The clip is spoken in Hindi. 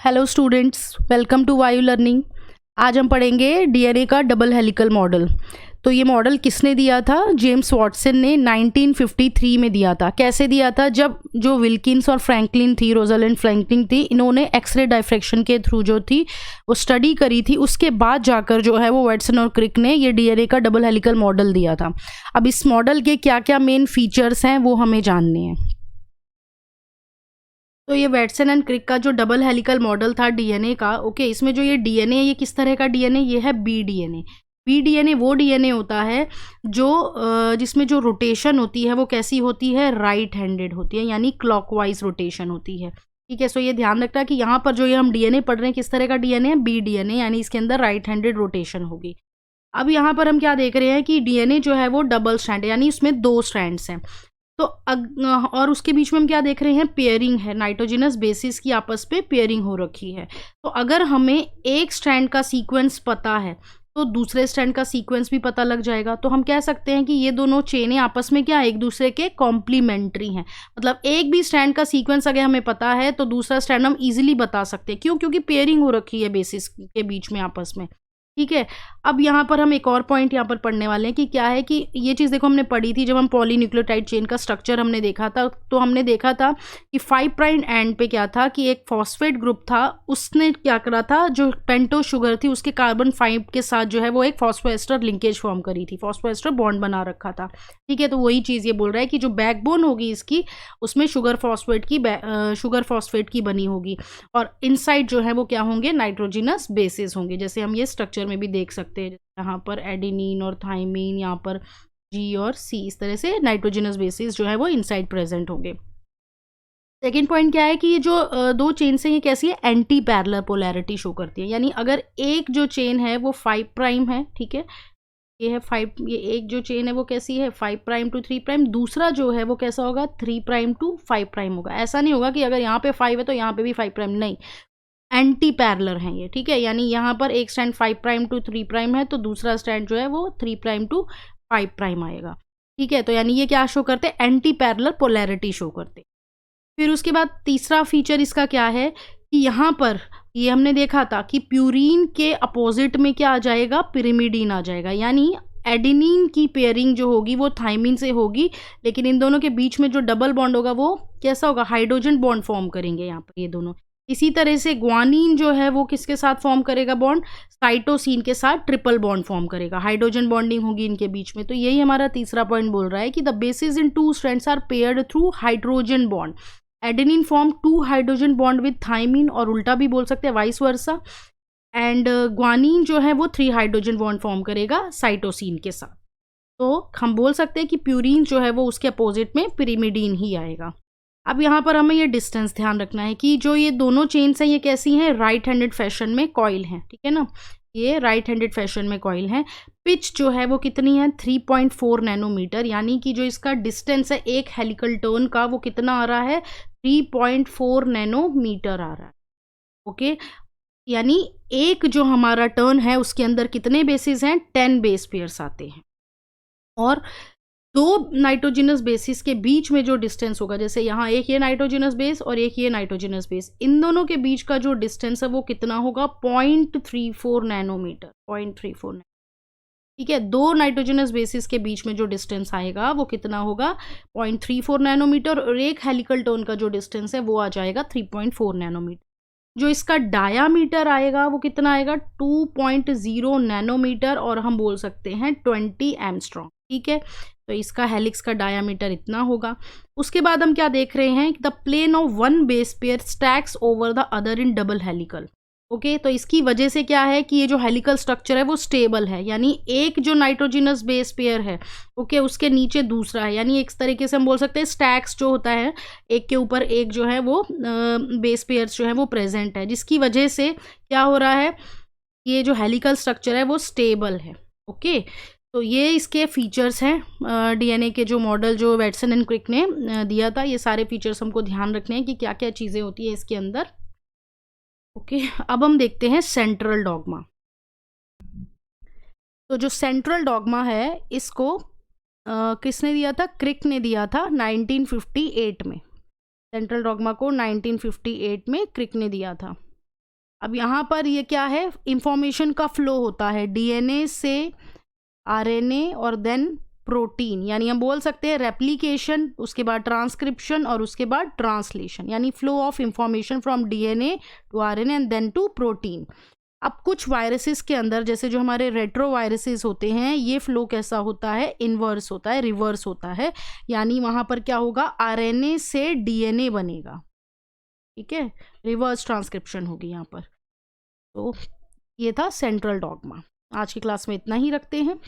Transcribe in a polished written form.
हेलो स्टूडेंट्स, वेलकम टू वायु लर्निंग। आज हम पढ़ेंगे डीएनए का डबल हेलिकल मॉडल। तो ये मॉडल किसने दिया था? जेम्स वॉटसन ने 1953 में दिया था। कैसे दिया था? जब जो विल्किंस और फ्रैंकलिन थी, रोजालिंड फ्रैंकलिन थी, इन्होंने एक्सरे डायफ्रैक्शन के थ्रू जो थी वो स्टडी करी थी। उसके बाद जाकर जो है वो वाटसन और क्रिक ने ये डीएनए का डबल हेलिकल मॉडल दिया था। अब इस मॉडल के क्या क्या मेन फीचर्स हैं वो हमें जानने हैं। तो ये वाटसन एंड क्रिक का जो डबल हेलिकल मॉडल था डीएनए का, ओके, इसमें जो ये डीएनए, ये किस तरह का डीएनए? ये है बी डीएनए। बी डीएनए वो डीएनए होता है जो जिसमें जो रोटेशन होती है वो कैसी होती है? राइट हैंडेड होती है, यानी क्लॉकवाइज रोटेशन होती है। ठीक है, सो ये ध्यान रखना कि यहाँ पर जो ये हम डीएनए पढ़ रहे हैं किस तरह का डीएनए है? बी डीएनए, यानी इसके अंदर राइट हैंडेड रोटेशन होगी। अब यहाँ पर हम क्या देख रहे हैं कि डीएनए जो है वो डबल स्ट्रैंड है, यानी इसमें 2 स्ट्रैंड्स हैं। तो और उसके बीच में हम क्या देख रहे हैं? पेयरिंग है, नाइट्रोजनस बेसिस की आपस पे पेयरिंग हो रखी है। तो अगर हमें एक स्ट्रैंड का सीक्वेंस पता है तो दूसरे स्ट्रैंड का सीक्वेंस भी पता लग जाएगा। तो हम कह सकते हैं कि ये दोनों चेनें आपस में क्या, एक दूसरे के कॉम्प्लीमेंट्री हैं। मतलब एक भी स्ट्रैंड का सीक्वेंस अगर हमें पता है तो दूसरा स्ट्रैंड हम इजीली बता सकते हैं। क्यों? क्योंकि पेयरिंग हो रखी है बेसिस के बीच में आपस में। ठीक है, अब यहाँ पर हम एक और पॉइंट यहाँ पर पढ़ने वाले हैं कि क्या है कि ये चीज़ देखो हमने पढ़ी थी जब हम पॉलीन्यूक्लियोटाइड चेन का स्ट्रक्चर हमने देखा था। तो हमने देखा था कि 5 प्राइम एंड पे क्या था कि एक फॉस्फेट ग्रुप था, उसने क्या करा था, जो पेंटो शुगर थी उसके कार्बन 5 के साथ जो है वो एक फॉस्फोएस्टर लिंकेज फॉर्म करी थी, फॉस्फोएस्टर बॉन्ड बना रखा था। ठीक है, तो वही चीज़ ये बोल रहा है कि जो बैकबोन होगी इसकी, उसमें शुगर फॉस्फेट की बनी होगी, और इनसाइड जो है वो क्या होंगे? नाइट्रोजिनस बेसिस होंगे, जैसे हम ये स्ट्रक्चर में भी देख सकते हैं। यहाँ पर एडेनिन और थाइमीन, यहाँ पर जी और सी, इस तरह से नाइट्रोजिनस बेसिस जो है वो इनसाइड प्रेजेंट होंगे। सेकेंड पॉइंट क्या है कि ये जो दो चेन से ये कैसी है? एंटी पैरेलल पोलैरिटी शो करती है। यानी अगर एक जो चेन है वो 5 प्राइम है, ठीक है, ये है 5, ये एक जो चेन है वो कैसी है? 5 प्राइम टू 3 प्राइम। दूसरा जो है वो कैसा होगा? 3 प्राइम टू 5 प्राइम होगा। ऐसा नहीं होगा कि अगर यहाँ पे 5 है तो यहाँ पे भी 5 प्राइम, नहीं, एंटी पैरेलल हैं ये। ठीक है, यानी यहाँ पर एक स्टैंड 5 प्राइम टू 3 प्राइम है तो दूसरा स्टैंड जो है वो 3 प्राइम टू 5 प्राइम आएगा। ठीक है, तो यानी ये क्या शो करते हैं? एंटी पैरेलल पोलैरिटी शो करते हैं। फिर उसके बाद तीसरा फीचर इसका क्या है कि यहाँ पर ये हमने देखा था कि प्यूरीन के अपोजिट में क्या आ जाएगा? पिरिमिडीन आ जाएगा। यानी एडेनिन की पेयरिंग जो होगी वो थाइमिन से होगी, लेकिन इन दोनों के बीच में जो डबल बॉन्ड होगा वो कैसा होगा? हाइड्रोजन बॉन्ड फॉर्म करेंगे यहाँ पर ये दोनों। इसी तरह से ग्वानिन जो है वो किसके साथ फॉर्म करेगा बॉन्ड? साइटोसिन के साथ ट्रिपल बॉन्ड फॉर्म करेगा, हाइड्रोजन बॉन्डिंग होगी इनके बीच में। तो यही हमारा तीसरा पॉइंट बोल रहा है कि the bases in 2 strands are paired through hydrogen bond. Adenine form 2 hydrogen bond with thymine, और उल्टा भी बोल सकते हैं, वाइस वर्सा। एंड ग्वानिन जो है वो 3 हाइड्रोजन बॉन्ड फॉर्म करेगा साइटोसिन के साथ। तो हम बोल सकते हैं कि प्यूरीन जो है वो उसके अपोजिट में पिरिमिडीन ही आएगा। अब यहाँ पर हमें ये डिस्टेंस ध्यान रखना है कि जो ये दोनों चेन्स हैं ये कैसी हैं? राइट हैंडेड फैशन में कॉइल हैं। ठीक है ना, ये राइट हैंडेड फैशन में कॉइल हैं। पिच जो है वो कितनी है? 3.4 नैनोमीटर, यानी कि जो इसका डिस्टेंस है एक हेलिकल टर्न का वो कितना आ रहा है? 3.4 नैनोमीटर आ रहा है। ओके, यानी एक जो हमारा टर्न है उसके अंदर कितने बेसिस हैं? 10 बेस पेयर्स आते हैं। और दो नाइट्रोजिनस बेसिस के बीच में जो डिस्टेंस होगा, जैसे यहाँ एक ये नाइट्रोजिनस बेस और एक ये नाइट्रोजिनस बेस, इन दोनों के बीच का जो डिस्टेंस है वो कितना होगा? 0.34 नैनोमीटर, 0.34। ठीक है, दो नाइट्रोजनस बेसिस के बीच में जो डिस्टेंस आएगा वो कितना होगा? 0.34 नैनोमीटर, और एक हेलिकल टर्न का जो डिस्टेंस है वो आ जाएगा 3.4 नैनोमीटर। जो इसका डायामीटर आएगा वो कितना आएगा? 2.0 नैनोमीटर, और हम बोल सकते हैं 20 एंगस्ट्रॉम। ठीक है, तो इसका हेलिक्स का डायामीटर इतना होगा। उसके बाद हम क्या देख रहे हैं? The plane of one base pair stacks over the other in double helical. Okay, तो इसकी वजह से क्या है कि ये जो हेलिकल स्ट्रक्चर है वो स्टेबल है, यानी एक जो नाइट्रोजिनस बेस पेयर है, ओके, उसके नीचे दूसरा है। यानी एक तरीके से हम बोल सकते हैं स्टैक्स जो होता है, एक के ऊपर एक जो है वो बेस पेयर्स जो है वो प्रेजेंट है, जिसकी वजह से क्या हो रहा है? ये जो हेलिकल स्ट्रक्चर है वो स्टेबल है। ओके, तो ये इसके फीचर्स हैं डीएनए के जो मॉडल जो वाटसन एंड क्रिक ने दिया था। ये सारे फीचर्स हमको ध्यान रखने हैं कि क्या क्या चीज़ें होती है इसके अंदर। ओके, अब हम देखते हैं सेंट्रल डॉगमा। तो जो सेंट्रल डॉगमा है इसको किसने दिया था? क्रिक ने दिया था 1958 में। सेंट्रल डॉगमा को 1958 में क्रिक ने दिया था। अब यहाँ पर ये क्या है, इंफॉर्मेशन का फ्लो होता है डीएनए से आरएनए और देन प्रोटीन, यानी हम बोल सकते हैं रेप्लिकेशन, उसके बाद ट्रांसक्रिप्शन और उसके बाद ट्रांसलेशन, यानी flow of information from DNA to RNA and then to protein. अब कुछ वायरसेस के अंदर, जैसे जो हमारे रेट्रोवायरसेस होते हैं, ये फ्लो कैसा होता है, इनवर्स होता है, रिवर्स होता है, यानी वहाँ पर क्या होगा, आरएनए से डीएनए बनेगा, ठीक है, रिवर्स ट्रांसक्रिप्शन होगी यहाँ पर। तो ये था सेंट्रल डॉगमा। आज की क्लास में इतना ही रखते हैं।